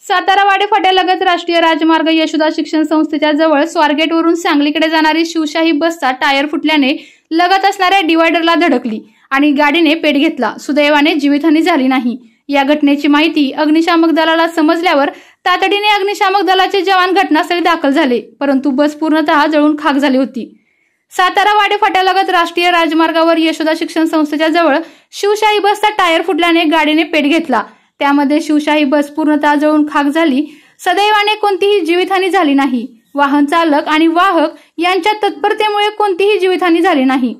सातारा वाडे फाट्यालगत राष्ट्रीय राजमार्ग यशोदा शिक्षण संस्थेच्या जवळ स्वारगेटवरून सांगलीकडे जाणारी शिवशाही बसचा टायर फुटल्याने लगत असणाऱ्या डिवायडरला धडकली आणि गाडीने पेट घेतला। सुदैवाने जीवितहानी झाली नाही। या घटनेची माहिती अग्निशामक दलाला समजल्यावर तातडीने अग्निशामक दलाचे जवान घटनास्थळी दाखल झाले, परंतु बस पूर्णतः जळून खाक झाली होती। सातारा वाडे फाट्यालगत राष्ट्रीय राजमार्गावर यशोदा शिक्षण संस्थेच्या जवळ शिवशाही बसचा टायर फुटल्याने गाडीने पेट घेतला। त्यामध्ये शिवशाही बस पूर्णतः जळून खाक झाली। सदैवाने कोणतीही जीवितहानी झाली नाही। वाहन चालक आणि वाहक यांच्या तत्परतेमुळे कोणतीही जीवितहानी झाली नाही।